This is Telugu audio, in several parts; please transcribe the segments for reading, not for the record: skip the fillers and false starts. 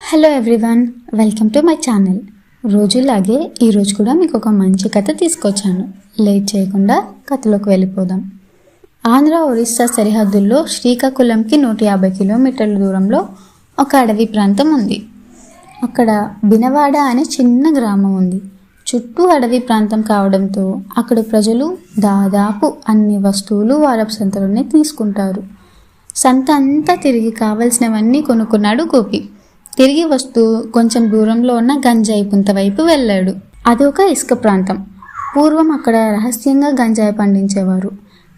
Hello everyone, welcome to my channel. రోజులాగే ఈరోజు కూడా మీకు ఒక మంచి కథ తీసుకొచ్చాను. లేట్ చేయకుండా కథలోకి వెళ్ళిపోదాం. ఆంధ్ర ఒరిస్సా సరిహద్దుల్లో శ్రీకాకుళంకి 150 కిలోమీటర్ల దూరంలో ఒక అడవి ప్రాంతం ఉంది. అక్కడ బినవాడ అనే చిన్న గ్రామం ఉంది. చుట్టూ అడవి ప్రాంతం కావడంతో అక్కడ ప్రజలు దాదాపు అన్ని వస్తువులు వారపు సంతలోనే తీసుకుంటారు. సంత అంతా తిరిగి కావలసినవన్నీ కొనుక్కున్నాడు గోపి. తిరిగి వస్తూ కొంచెం దూరంలో ఉన్న గంజాయి పుంత వైపు వెళ్ళాడు. అది ఒక ఇసుక ప్రాంతం. పూర్వం అక్కడ రహస్యంగా గంజాయి పండించేవారు,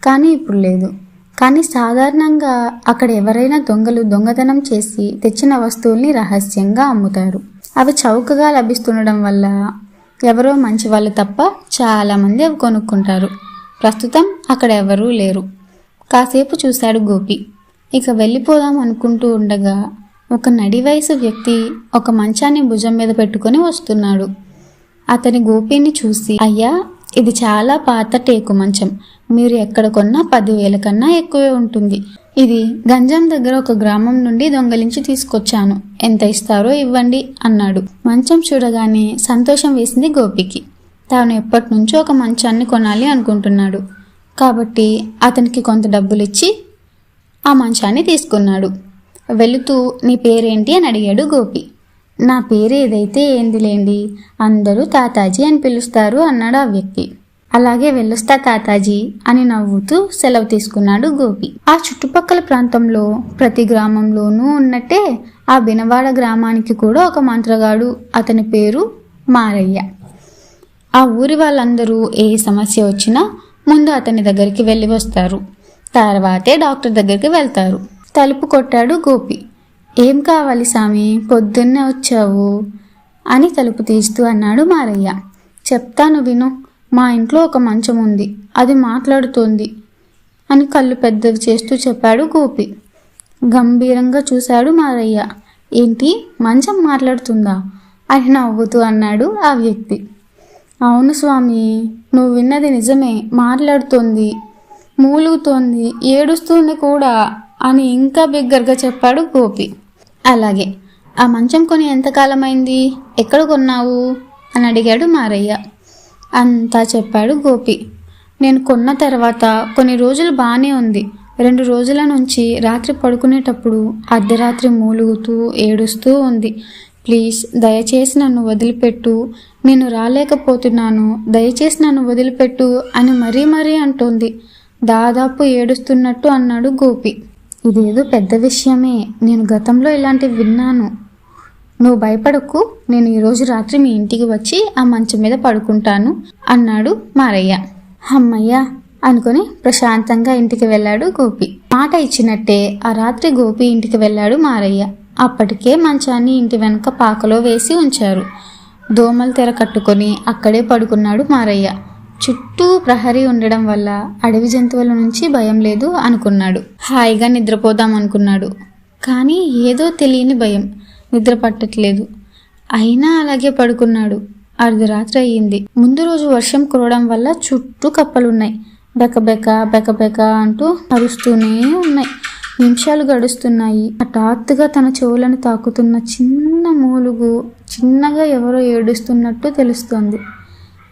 కానీ ఇప్పుడు లేదు. కానీ సాధారణంగా అక్కడ ఎవరైనా దొంగలు దొంగతనం చేసి తెచ్చిన వస్తువుల్ని రహస్యంగా అమ్ముతారు. అవి చౌకగా లభిస్తుండడం వల్ల ఎవరో మంచి వాళ్ళు తప్ప చాలామంది అవి కొనుక్కుంటారు. ప్రస్తుతం అక్కడ ఎవరూ లేరు. కాసేపు చూశాడు గోపి. ఇక వెళ్ళిపోదాం అనుకుంటూ ఉండగా ఒక నడి వయసు వ్యక్తి ఒక మంచాన్ని భుజం మీద పెట్టుకొని వస్తున్నాడు. అతని గోపిని చూసి, అయ్యా, ఇది చాలా పాత టేకు మంచం. మీరు ఎక్కడ కొన్నా 10,000 కన్నా ఎక్కువే ఉంటుంది. ఇది గంజం దగ్గర ఒక గ్రామం నుండి దొంగలించి తీసుకొచ్చాను. ఎంత ఇస్తారో ఇవ్వండి అన్నాడు. మంచం చూడగానే సంతోషం వేసింది గోపికి. తాను ఎప్పటి నుంచో ఒక మంచాన్ని కొనాలి అనుకుంటున్నాడు. కాబట్టి అతనికి కొంత డబ్బులు ఇచ్చి ఆ మంచాన్ని తీసుకున్నాడు. వెళుతూ, నీ పేరేంటి అని అడిగాడు గోపి. నా పేరు ఏదైతే ఏందిలేండి, అందరూ తాతాజీ అని పిలుస్తారు అన్నాడు ఆ వ్యక్తి. అలాగే వెళ్ళొస్తా తాతాజీ అని నవ్వుతూ సెలవు తీసుకున్నాడు గోపి. ఆ చుట్టుపక్కల ప్రాంతంలో ప్రతి గ్రామంలోనూ ఉన్నట్టే ఆ బినవాడ గ్రామానికి కూడా ఒక మంత్రగాడు, అతని పేరు మారయ్య. ఆ ఊరి వాళ్ళందరూ ఏ సమస్య వచ్చినా ముందు అతని దగ్గరికి వెళ్ళి వస్తారు. తర్వాతే డాక్టర్ దగ్గరికి వెళ్తారు. తలుపు కొట్టాడు గోపి. ఏం కావాలి సామి, పొద్దున్నే వచ్చావు అని తలుపు తీస్తూ అన్నాడు మారయ్య. చెప్తాను విను. మా ఇంట్లో ఒక మంచం ఉంది, అది మాట్లాడుతోంది అని కళ్ళు పెద్దవి చేస్తూ చెప్పాడు గోపి. గంభీరంగా చూశాడు మారయ్య. ఏంటి, మంచం మాట్లాడుతుందా అని నవ్వుతూ అన్నాడు ఆ వ్యక్తి. అవును స్వామి, నువ్వు విన్నది నిజమే, మాట్లాడుతోంది, మూలుగుతోంది, ఏడుస్తుంది కూడా అని ఇంకా బిగ్గరగా చెప్పాడు గోపి. అలాగే, ఆ మంచం కొని ఎంతకాలం అయింది, ఎక్కడ కొన్నావు అని అడిగాడు మారయ్య. అంతా చెప్పాడు గోపి. నేను కొన్న తర్వాత కొన్ని రోజులు బాగానే ఉంది. 2 రోజుల నుంచి రాత్రి పడుకునేటప్పుడు అర్ధరాత్రి మూలుగుతూ ఏడుస్తూ ఉంది. ప్లీజ్, దయచేసి నన్ను వదిలిపెట్టు, నేను రాలేకపోతున్నాను, దయచేసి నన్ను వదిలిపెట్టు అని మరీ అంటోంది. దాదాపు ఏడుస్తున్నట్టు అన్నాడు గోపి. ఇదేదో పెద్ద విషయమే, నేను గతంలో ఇలాంటివి విన్నాను. నువ్వు భయపడకు, నేను ఈరోజు రాత్రి మీ ఇంటికి వచ్చి ఆ మంచం మీద పడుకుంటాను అన్నాడు మారయ్య. అమ్మయ్య అనుకుని ప్రశాంతంగా ఇంటికి వెళ్ళాడు గోపి. మాట ఇచ్చినట్టే ఆ రాత్రి గోపి ఇంటికి వెళ్ళాడు మారయ్య. అప్పటికే మంచాన్ని ఇంటి వెనక పాకలో వేసి ఉంచారు. దోమల తెర కట్టుకొని అక్కడే పడుకున్నాడు మారయ్య. చుట్టూ ప్రహరీ ఉండడం వల్ల అడవి జంతువుల నుంచి భయం లేదు అనుకున్నాడు. హాయిగా నిద్రపోదాం అనుకున్నాడు. కానీ ఏదో తెలియని భయం, నిద్ర పట్టట్లేదు. అయినా అలాగే పడుకున్నాడు. అర్ధరాత్రి అయ్యింది. ముందు రోజు వర్షం కురవడం వల్ల చుట్టూ కప్పలున్నాయి. బెకబెక అంటూ అరుస్తూనే ఉన్నాయి. నిమిషాలు గడుస్తున్నాయి. హఠాత్తుగా తన చెవులను తాకుతున్న చిన్న మూలుగు, చిన్నగా ఎవరో ఏడుస్తున్నట్టు తెలుస్తోంది.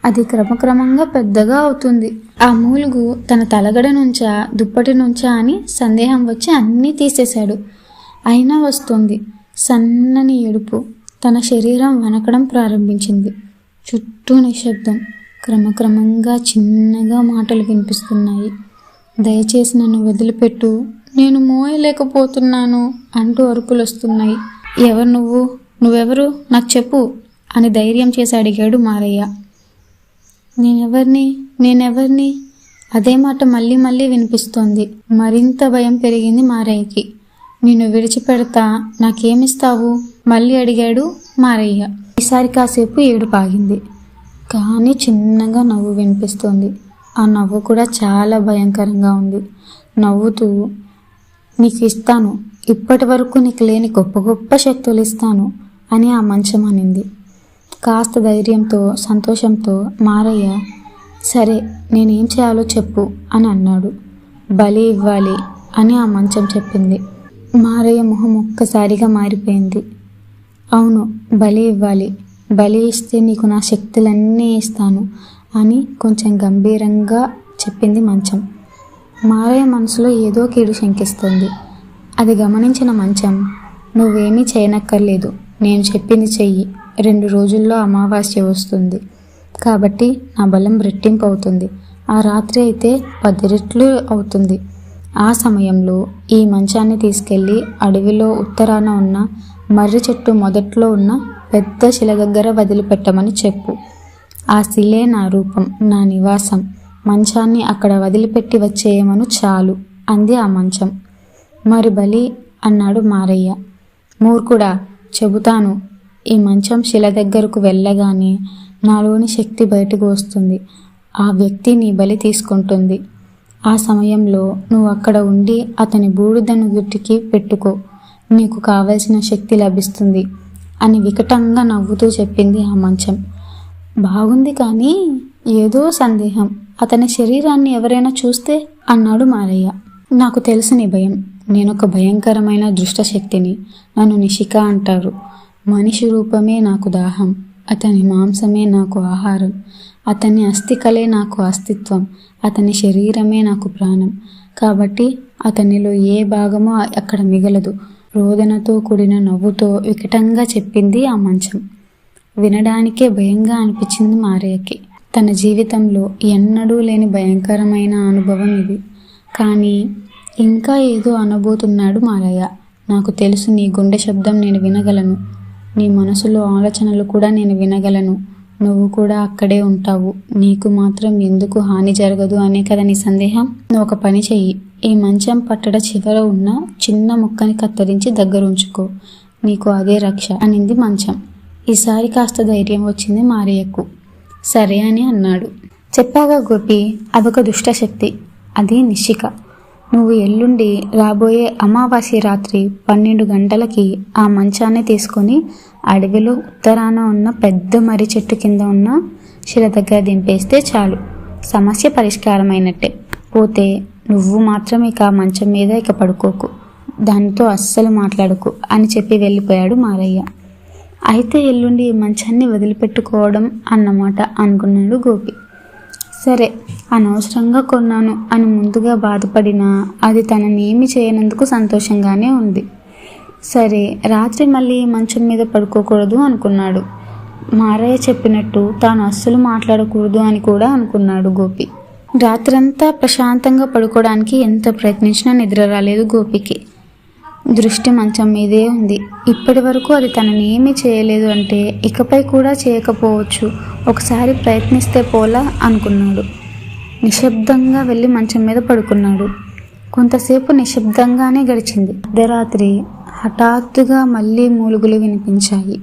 అది క్రమక్రమంగా పెద్దగా అవుతుంది. ఆ మూలుగు తన తలగడ నుంచా దుప్పటి నుంచా అని సందేహం వచ్చి అన్నీ తీసేశాడు. అయినా వస్తుంది. సన్నని ఏడుపు. తన శరీరం వణకడం ప్రారంభించింది. చుట్టూ నిశ్శబ్దం. క్రమక్రమంగా చిన్నగా మాటలు వినిపిస్తున్నాయి. దయచేసి నన్ను వదిలిపెట్టు, నేను మోయలేకపోతున్నాను అంటూ అరుపులు వస్తున్నాయి. ఎవరు నువ్వు, నువ్వెవరు, నాకు చెప్పు అని ధైర్యం చేసి అడిగాడు మారయ్య. నేనెవర్ని అదే మాట మళ్ళీ వినిపిస్తోంది. మరింత భయం పెరిగింది మారయ్యకి. నిన్ను విడిచిపెడతా, నాకేమిస్తావు మళ్ళీ అడిగాడు మారయ్య. ఈసారి కాసేపు ఏడుపు ఆగింది. కానీ చిన్నగా నవ్వు వినిపిస్తోంది. ఆ నవ్వు కూడా చాలా భయంకరంగా ఉంది. నవ్వుతూ, నీకు ఇస్తాను, ఇప్పటి వరకు నీకు లేని గొప్ప శక్తులు ఇస్తాను అని ఆ మంచం అనింది. కాస్త ధైర్యంతో సంతోషంతో మారయ్య, సరే నేనేం చేయాలో చెప్పు అని అన్నాడు. బలి ఇవ్వాలి అని ఆ మంచం చెప్పింది. మారయ్య మొహం ఒక్కసారిగా మారిపోయింది. అవును, బలి ఇవ్వాలి. బలి ఇస్తే నీకు నా శక్తులన్నీ ఇస్తాను అని కొంచెం గంభీరంగా చెప్పింది మంచం. మారయ్య మనసులో ఏదో కీడు శంకిస్తుంది. అది గమనించిన మంచం, నువ్వేమీ చేయనక్కర్లేదు, నేను చెప్పింది చెయ్యి. 2 రోజుల్లో అమావాస్య వస్తుంది కాబట్టి నా బలం రెట్టింపు అవుతుంది. ఆ రాత్రి అయితే 10 రెట్లు అవుతుంది. ఆ సమయంలో ఈ మంచాన్ని తీసుకెళ్ళి అడవిలో ఉత్తరాన ఉన్న మర్రి చెట్టు మొదట్లో ఉన్న పెద్ద శిల దగ్గర వదిలిపెట్టమని చెప్పు. ఆ శిలే నా రూపం, నా నివాసం. మంచాన్ని అక్కడ వదిలిపెట్టి వచ్చేయమను చాలు అంది ఆ మంచం. మరి బలి అన్నాడు మారయ్య. మూర్ఖుడా, చెబుతాను. ఈ మంచం శిల దగ్గరకు వెళ్ళగానే నాలోని శక్తి బయటకు వస్తుంది. ఆ వ్యక్తి నీ బలి తీసుకుంటుంది. ఆ సమయంలో నువ్వు అక్కడ ఉండి అతని బూడిదను గుట్టికి పెట్టుకో, నీకు కావలసిన శక్తి లభిస్తుంది అని వికటంగా నవ్వుతూ చెప్పింది ఆ మంచం. బాగుంది, కానీ ఏదో సందేహం. అతని శరీరాన్ని ఎవరైనా చూస్తే అన్నాడు మారయ్య. నాకు తెలుసు నీ భయం. నేనొక భయంకరమైన దుష్టశక్తిని. నన్ను నిషిక అంటారు. మనిషి రూపమే నాకు దాహం, అతని మాంసమే నాకు ఆహారం, అతని అస్థికలే నాకు అస్తిత్వం, అతని శరీరమే నాకు ప్రాణం. కాబట్టి అతనిలో ఏ భాగమో అక్కడ మిగలదు. రోదనతో కూడిన నవ్వుతో వికటంగా చెప్పింది ఆ మంచం. వినడానికే భయంగా అనిపించింది మారయ్యకి. తన జీవితంలో ఎన్నడూ లేని భయంకరమైన అనుభవం ఇది. కానీ ఇంకా ఏదో అనబోతున్నాడు మారయ్య. నాకు తెలుసు, నీ గుండె శబ్దం నేను వినగలను, నీ మనసులో ఆలోచనలు కూడా నేను వినగలను. నువ్వు కూడా అక్కడే ఉంటావు. నీకు మాత్రం ఎందుకు హాని జరగదు అనే కదా నీ సందేహం. నువ్వు ఒక పని చెయ్యి. ఈ మంచం పట్టడ చివర ఉన్న చిన్న ముక్కని కత్తిరించి దగ్గరుంచుకో. నీకు అదే రక్ష అనింది మంచం. ఈసారి కాస్త ధైర్యం వచ్చింది మారయ్యకు. సరే అని అన్నాడు. చెప్పాగా గోపి, అదొక దుష్టశక్తి. అది నిషిక. నువ్వు ఎల్లుండి రాబోయే అమావాస్య రాత్రి 12 గంటలకి ఆ మంచాన్ని తీసుకొని అడవిలో ఉత్తరాన ఉన్న పెద్ద మర్రి చెట్టు కింద ఉన్న శిల దగ్గర దింపేస్తే చాలు. సమస్య పరిష్కారమైనట్టే. పోతే నువ్వు మాత్రం ఇక మంచం మీద ఇక పడుకోకు, దానితో అస్సలు మాట్లాడుకు అని చెప్పి వెళ్ళిపోయాడు మారయ్య. అయితే ఎల్లుండి ఈ మంచాన్ని వదిలిపెట్టుకోవడం అన్నమాట అనుకున్నాడు గోపి. సరే, అనవసరంగా కొన్నాను అని ముందుగా బాధపడినా అది తననేమి చేయనందుకు సంతోషంగానే ఉంది. సరే, రాత్రి మళ్ళీ మంచం మీద పడుకోకూడదు అనుకున్నాడు. మారయ్య చెప్పినట్టు తాను అస్సలు మాట్లాడకూడదు అని కూడా అనుకున్నాడు గోపి. రాత్రంతా ప్రశాంతంగా పడుకోవడానికి ఎంత ప్రయత్నించినా నిద్ర రాలేదు గోపికి. దృష్టి మంచం మీదే ఉంది. ఇప్పటి వరకు అది తనని ఏమీ చేయలేదు అంటే ఇకపై కూడా చేయకపోవచ్చు. ఒకసారి ప్రయత్నిస్తే పోలా అనుకున్నాడు. నిశ్శబ్దంగా వెళ్ళి మంచం మీద పడుకున్నాడు. కొంతసేపు నిశ్శబ్దంగానే గడిచింది. అర్ధరాత్రి హఠాత్తుగా మళ్ళీ మూలుగులు వినిపించాయి.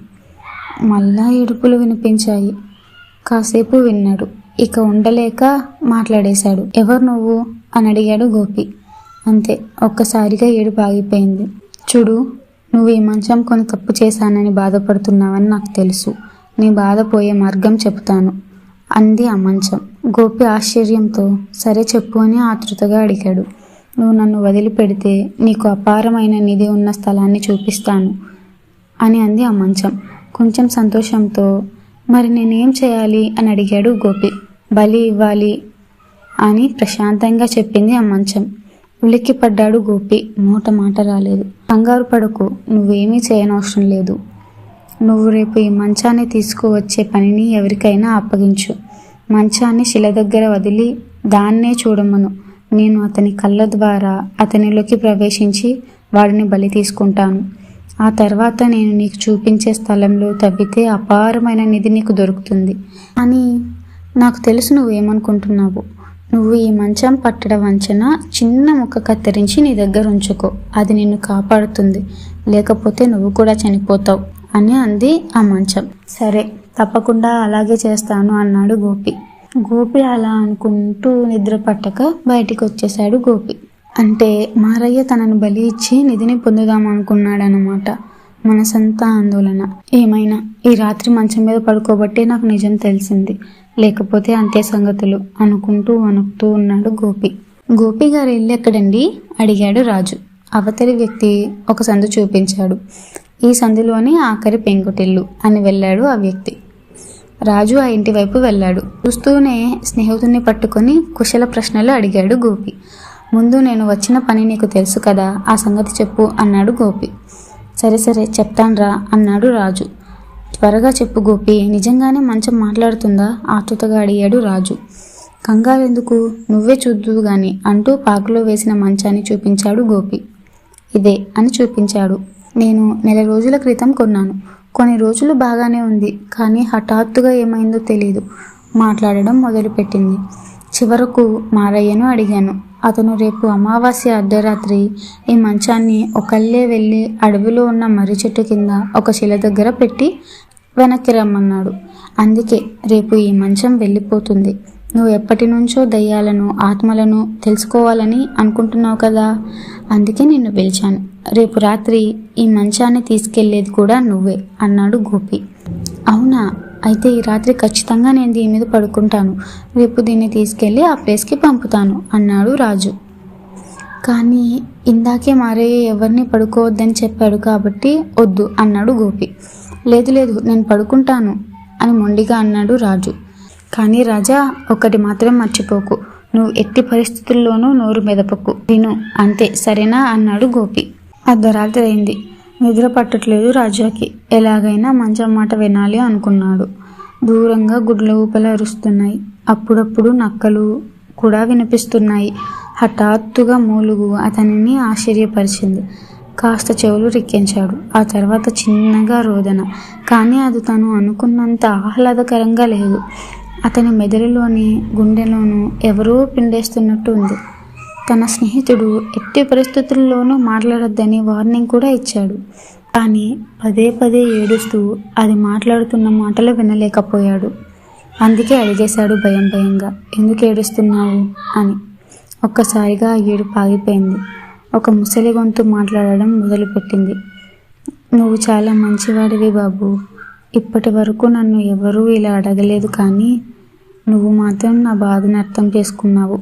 మళ్ళా ఏడుపులు వినిపించాయి. కాసేపు విన్నాడు. ఇక ఉండలేక మాట్లాడేశాడు. ఎవరు నువ్వు అని అడిగాడు గోపి. అంతే, ఒక్కసారిగా ఏడుపు ఆగిపోయింది. చూడు, నువ్వు ఈ మంచం కొని తప్పు చేశానని బాధపడుతున్నావని నాకు తెలుసు. నీ బాధ పోయే మార్గం చెప్తాను అంది ఆ మంచం. గోపి ఆశ్చర్యంతో సరే చెప్పు అని ఆతృతగా అడిగాడు. నువ్వు నన్ను వదిలిపెడితే నీకు అపారమైన నిధి ఉన్న స్థలాన్ని చూపిస్తాను అని అంది ఆ మంచం. కొంచెం సంతోషంతో మరి నేనేం చేయాలి అని అడిగాడు గోపి. బలి ఇవ్వాలి అని ప్రశాంతంగా చెప్పింది ఆ మంచం. ఉలిక్కి పడ్డాడు గోపి. మాట రాలేదు. కంగారు పడకు, నువ్వేమీ చేయనవసరం లేదు. నువ్వు రేపు ఈ మంచాన్ని తీసుకువచ్చే పనిని ఎవరికైనా అప్పగించు. మంచాన్ని శిల దగ్గర వదిలి దాన్నే చూడమను. నేను అతని కళ్ళ ద్వారా అతనిలోకి ప్రవేశించి వాడిని బలి తీసుకుంటాను. ఆ తర్వాత నేను నీకు చూపించే స్థలంలో తవ్వితే అపారమైన నిధి నీకు దొరుకుతుంది. అని నాకు తెలుసు నువ్వేమనుకుంటున్నావు. నువ్వు ఈ మంచం పట్టడ వంచన చిన్న ముక్క కత్తిరించి నీ దగ్గర ఉంచుకో. అది నిన్ను కాపాడుతుంది, లేకపోతే నువ్వు కూడా చనిపోతావు అని అంది ఆ మంచం. సరే, తప్పకుండా అలాగే చేస్తాను అన్నాడు గోపి. గోపి అలా అనుకుంటూ నిద్ర పట్టక బయటికి వచ్చేశాడు గోపి. అంటే మారయ్య తనను బలి ఇచ్చి నిధిని పొందుదామనుకున్నాడనమాట. మనసంతా ఆందోళన. ఏమైనా ఈ రాత్రి మంచం మీద పడుకోబట్టే నాకు నిజం తెలిసింది, లేకపోతే అంతే సంగతులు అనుకుంటూ వణుకుతూ ఉన్నాడు గోపి. గోపి గారి ఇల్లు ఎక్కడండి అడిగాడు రాజు. అవతలి వ్యక్తి ఒక సందు చూపించాడు. ఈ సందులోని ఆఖరి పెంకుటిల్లు అని వెళ్ళాడు ఆ వ్యక్తి. రాజు ఆ ఇంటి వైపు వెళ్ళాడు. చూస్తూనే స్నేహితుడిని పట్టుకొని కుశల ప్రశ్నలు అడిగాడు గోపి. ముందు నేను వచ్చిన పని నీకు తెలుసు కదా, ఆ సంగతి చెప్పు అన్నాడు గోపి. సరే సరే చెప్తాన్రా అన్నాడు రాజు. త్వరగా చెప్పు గోపి, నిజంగానే మంచం మాట్లాడుతుందా ఆతృతగా అడిగాడు రాజు. కంగారెందుకు, నువ్వే చూద్దువు గాని అంటూ పాకులో వేసిన మంచాన్ని చూపించాడు గోపి. ఇదే అని చూపించాడు. నేను నెల రోజుల క్రితం కొన్నాను. కొన్ని రోజులు బాగానే ఉంది, కానీ హఠాత్తుగా ఏమైందో తెలీదు, మాట్లాడడం మొదలుపెట్టింది. చివరకు మారయ్యను అడిగాను. అతను రేపు అమావాస్య అర్ధరాత్రి ఈ మంచాన్ని ఒకళ్ళే వెళ్ళి అడవిలో ఉన్న మర్రి చెట్టు కింద ఒక శిల దగ్గర పెట్టి వెనక్కి రమ్మన్నాడు. అందుకే రేపు ఈ మంచం వెళ్ళిపోతుంది. నువ్వు ఎప్పటి నుంచో దయ్యాలను ఆత్మలను తెలుసుకోవాలని అనుకుంటున్నావు కదా, అందుకే నిన్ను పిలిచాను. రేపు రాత్రి ఈ మంచాన్ని తీసుకెళ్లేది కూడా నువ్వే అన్నాడు గోపి. అవునా, అయితే ఈ రాత్రి ఖచ్చితంగా నేను దీని మీద పడుకుంటాను. రేపు దీన్ని తీసుకెళ్ళి ఆ ప్లేస్కి పంపుతాను అన్నాడు రాజు. కానీ ఇందాకే మారయ్య ఎవరిని పడుకోవద్దని చెప్పాడు కాబట్టి వద్దు అన్నాడు గోపి. లేదు లేదు, నేను పడుకుంటాను అని మొండిగా అన్నాడు రాజు. కానీ రాజా, ఒకటి మాత్రం మర్చిపోకు, నువ్వు ఎట్టి పరిస్థితుల్లోనూ నోరు మెదపకు, విను అంతే, సరేనా అన్నాడు గోపి. అర్ధరాత్రి అయింది. నిద్ర పట్టట్లేదు రాజాకి. ఎలాగైనా మంచం మాట వినాలి అనుకున్నాడు. దూరంగా గుడ్ల ఊపలు అరుస్తున్నాయి. అప్పుడప్పుడు నక్కలు కూడా వినిపిస్తున్నాయి. హఠాత్తుగా మూలుగు అతనిని ఆశ్చర్యపరిచింది. కాస్త చెవులు రిక్కించాడు. ఆ తర్వాత చిన్నగా రోదన, కానీ అది తను అనుకున్నంత ఆహ్లాదకరంగా లేదు. అతని మెదడులోని గుండెలోనూ ఎవరో పిండేస్తున్నట్టు ఉంది. తన స్నేహితుడు ఎట్టి పరిస్థితుల్లోనూ మాట్లాడొద్దని వార్నింగ్ కూడా ఇచ్చాడు. కానీ పదే పదే ఏడుస్తూ అది మాట్లాడుతున్న మాటలు వినలేకపోయాడు. అందుకే అడిగేశాడు భయం భయంగా, ఎందుకు ఏడుస్తున్నావు అని. ఒక్కసారిగా ఆ ఏడుపు ఆగిపోయింది. ఒక ముసలి గొంతు మాట్లాడడం మొదలుపెట్టింది. నువ్వు చాలా మంచివాడివి బాబు. ఇప్పటి వరకు నన్ను ఎవరూ ఇలా అడగలేదు, కానీ నువ్వు మాత్రం నా బాధను అర్థం చేసుకున్నావు.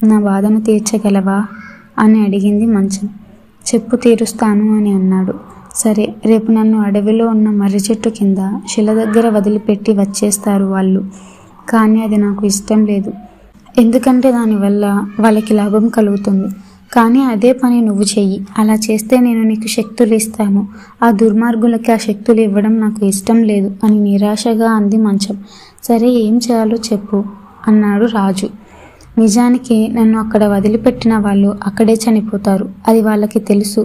నా బాధను తీర్చగలవా అని అడిగింది మంచం. చెప్పు, తీరుస్తాను అని అన్నాడు. సరే, రేపు నన్ను అడవిలో ఉన్న మర్రి చెట్టు కింద శిల దగ్గర వదిలిపెట్టి వచ్చేస్తారు వాళ్ళు. కానీ అది నాకు ఇష్టం లేదు. ఎందుకంటే దానివల్ల వాళ్ళకి లాభం కలుగుతుంది. కానీ అదే పని నువ్వు చెయ్యి. అలా చేస్తే నేను నీకు శక్తులు ఇస్తాను. ఆ దుర్మార్గులకి ఆ శక్తులు ఇవ్వడం నాకు ఇష్టం లేదు అని నిరాశగా అంది మంచం. సరే, ఏం చేయాలో చెప్పు అన్నాడు రాజు. నిజానికి నన్ను అక్కడ వదిలిపెట్టిన వాళ్ళు అక్కడే చనిపోతారు. అది వాళ్ళకి తెలుసు.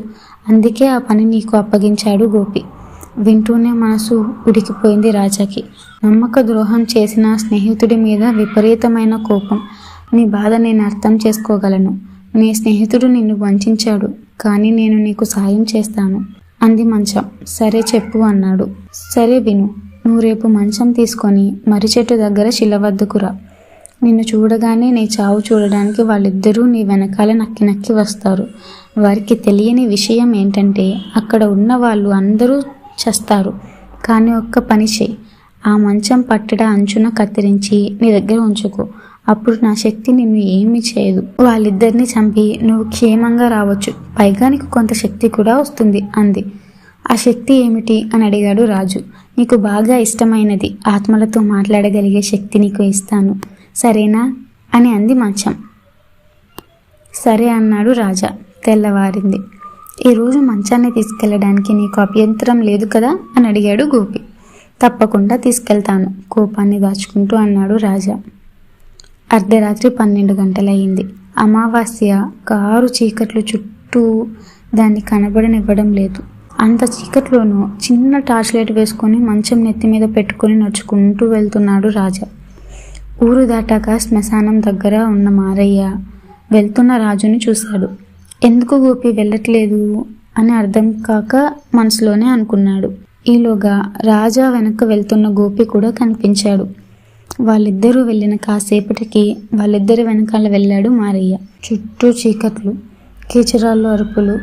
అందుకే ఆ పని నీకు అప్పగించాడు గోపి. వింటూనే మనసు ఉడికిపోయింది రాజాకి. నమ్మక ద్రోహం చేసిన స్నేహితుడి మీద విపరీతమైన కోపం. నీ బాధ నేను అర్థం చేసుకోగలను. నీ స్నేహితుడు నిన్ను వంచాడు, కానీ నేను నీకు సాయం చేస్తాను అంది మంచం. సరే చెప్పు అన్నాడు. సరే విను, నువ్వు రేపు మంచం తీసుకొని మర్రి చెట్టు దగ్గర శిల వద్దకు రా. నిన్ను చూడగానే నీ చావు చూడడానికి వాళ్ళిద్దరూ నీ వెనకాల నక్కి నక్కి వస్తారు. వారికి తెలియని విషయం ఏంటంటే అక్కడ ఉన్న వాళ్ళు అందరూ చస్తారు. కానీ ఒక్క పని చేయి, ఆ మంచం పట్టడ అంచున కత్తిరించి నీ దగ్గర ఉంచుకో. అప్పుడు నా శక్తి నిన్ను ఏమీ చేయదు. వాళ్ళిద్దరిని చంపి నువ్వు క్షేమంగా రావచ్చు. పైగా నీకు కొంత శక్తి కూడా వస్తుంది అంది. ఆ శక్తి ఏమిటి అని అడిగాడు రాజు. నీకు బాగా ఇష్టమైనది, ఆత్మలతో మాట్లాడగలిగే శక్తి నీకు ఇస్తాను, సరేనా అని అంది మంచం. సరే అన్నాడు రాజా. తెల్లవారింది. ఈరోజు మంచాన్ని తీసుకెళ్ళడానికి నీకు అభ్యంతరం లేదు కదా అని అడిగాడు గోపి. తప్పకుండా తీసుకెళ్తాను, కోపాన్ని దాచుకుంటూ అన్నాడు రాజా. అర్ధరాత్రి 12 గంటలయ్యింది. అమావాస్య కారు చీకట్లు చుట్టూ దాన్ని కనబడనివ్వడం లేదు. అంత చీకట్లోనూ చిన్న టార్చ్ లైట్ వేసుకొని మంచం నెత్తి మీద పెట్టుకుని నడుచుకుంటూ వెళ్తున్నాడు రాజా. ఊరు దాటాక శ్మశానం దగ్గర ఉన్న మారయ్య వెళ్తున్న రాజుని చూశాడు. ఎందుకు గోపి వెళ్ళట్లేదు అని అర్థం కాక మనసులోనే అనుకున్నాడు. ఈలోగా రాజా వెనక్కి వెళ్తున్న గోపి కూడా కనిపించాడు. వాళ్ళిద్దరూ వెళ్ళిన కాసేపటికి వాళ్ళిద్దరి వెనకాల వెళ్ళాడు మారయ్య. చుట్టూ చీకట్లు, కీచరాళ్ళు అరుపులు,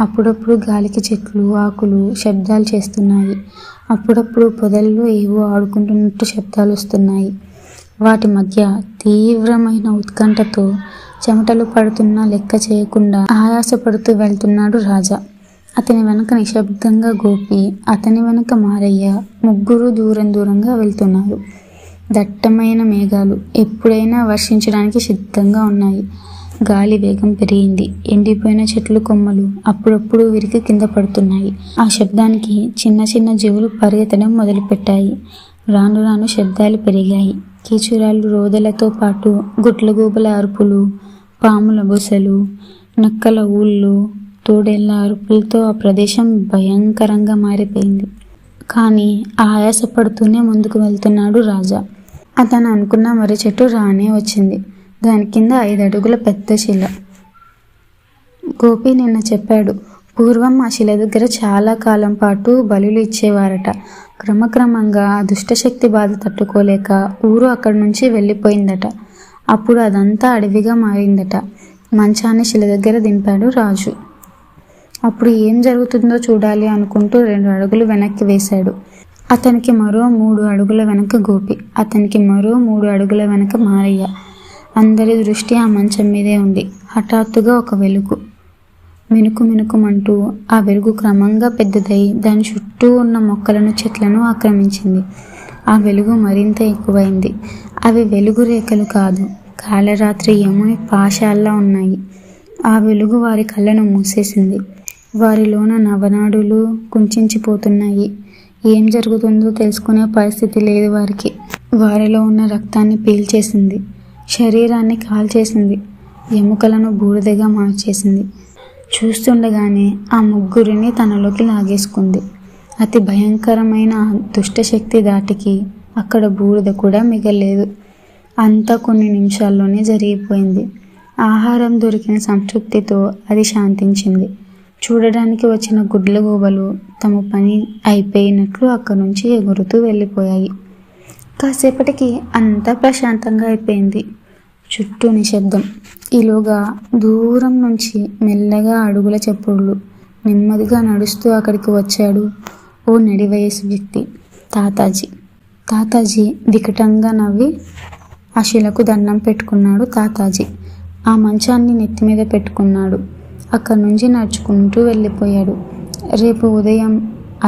అప్పుడప్పుడు గాలికి చెట్లు ఆకులు శబ్దాలు చేస్తున్నాయి. అప్పుడప్పుడు పొదల్లో ఏవో ఆడుకుంటున్నట్టు శబ్దాలు వస్తున్నాయి. వాటి మధ్య తీవ్రమైన ఉత్కంఠతో చెమటలు పడుతున్నా లెక్క చేయకుండా ఆయాసపడుతూ వెళ్తున్నాడు రాజా. అతని వెనుక నిశ్శబ్దంగా గోపి, అతని వెనుక మారయ్య, ముగ్గురు దూరం దూరంగా వెళ్తున్నారు. దట్టమైన మేఘాలు ఎప్పుడైనా వర్షించడానికి సిద్ధంగా ఉన్నాయి. గాలి వేగం పెరిగింది. ఎండిపోయిన చెట్లు కొమ్మలు అప్పుడప్పుడు విరిగి కింద పడుతున్నాయి. ఆ శబ్దానికి చిన్న చిన్న జీవులు పరిగెత్తడం మొదలుపెట్టాయి. రాను రాను శబ్దాలు పెరిగాయి. కీచురాళ్ళు రోదలతో పాటు గుట్లగూబల అరుపులు, పాముల బుసలు, నక్కల ఊళ్ళు, తోడేళ్ల అరుపులతో ఆ ప్రదేశం భయంకరంగా మారిపోయింది. కానీ ఆయాసపడుతూనే ముందుకు వెళ్తున్నాడు రాజా. అతను అనుకున్న మర్రి చెట్టు రానే వచ్చింది. దాని కింద 5 అడుగుల పెద్ద శిల. గోపి నిన్న చెప్పాడు, పూర్వం ఆ శిల దగ్గర చాలా కాలం పాటు బలులు ఇచ్చేవారట. క్రమక్రమంగా ఆ దుష్టశక్తి బాధ తట్టుకోలేక ఊరు అక్కడి నుంచి వెళ్ళిపోయిందట. అప్పుడు అదంతా అడవిగా మారిందట. మంచాన్ని శిల దగ్గర దింపాడు రాజు. అప్పుడు ఏం జరుగుతుందో చూడాలి అనుకుంటూ 2 అడుగులు వెనక్కి వేశాడు. అతనికి మరో 3 అడుగుల వెనక గోపి, అతనికి మరో 3 అడుగుల వెనక మారయ్య. అందరి దృష్టి ఆ మంచం మీదే ఉంది. హఠాత్తుగా ఒక వెలుగు మినుకు మినుకుమంటూ ఆ వెలుగు క్రమంగా పెద్దదై దాని చుట్టూ ఉన్న మొక్కలను, చెట్లను ఆక్రమించింది. ఆ వెలుగు మరింత ఎక్కువైంది. అవి వెలుగు రేఖలు కాదు, కాలరాత్రి యముని పాశాల్లా ఉన్నాయి. ఆ వెలుగు వారి కళ్ళను మూసేసింది. వారిలోన నవనాడులు కుంచించిపోతున్నాయి. ఏం జరుగుతుందో తెలుసుకునే పరిస్థితి లేదు వారికి. వారిలో ఉన్న రక్తాన్ని పీల్చేసింది, శరీరాన్ని కాల్చేసింది, ఎముకలను బూడిదగా మార్చేసింది. చూస్తుండగానే ఆ ముగ్గురిని తనలోకి లాగేసుకుంది. అతి భయంకరమైన ఆ దుష్టశక్తి దాటికి అక్కడ బూడిద కూడా మిగలేదు. అంతా కొన్ని నిమిషాల్లోనే జరిగిపోయింది. ఆహారం దొరికిన సంతృప్తితో అది శాంతించింది. చూడడానికి వచ్చిన గుడ్లగూబలు తమ పని అయిపోయినట్లు అక్కడి నుంచి ఎగురుతూ వెళ్ళిపోయాయి. కాసేపటికి అంతా ప్రశాంతంగా అయిపోయింది. చుట్టూ నిశ్శబ్దం. ఈలోగా దూరం నుంచి మెల్లగా అడుగుల చప్పుళ్ళు. నెమ్మదిగా నడుస్తూ అక్కడికి వచ్చాడు ఓ నడివయసు వ్యక్తి, తాతాజీ. తాతాజీ వికటంగా నవ్వి ఆ శిలకు దండం పెట్టుకున్నాడు. తాతాజీ ఆ మంచాన్ని నెత్తిమీద పెట్టుకున్నాడు. అక్కడి నుంచి నడుచుకుంటూ వెళ్ళిపోయాడు. రేపు ఉదయం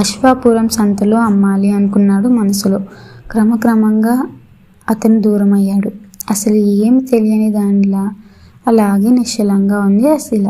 అశ్వాపురం సంతలో అమ్మాలి అనుకున్నాడు మనసులో. క్రమక్రమంగా అతను దూరమయ్యాడు. అసలు ఏం తెలియని దానిలా అలాగే నిశ్చలంగా ఉంది ఆ శిల.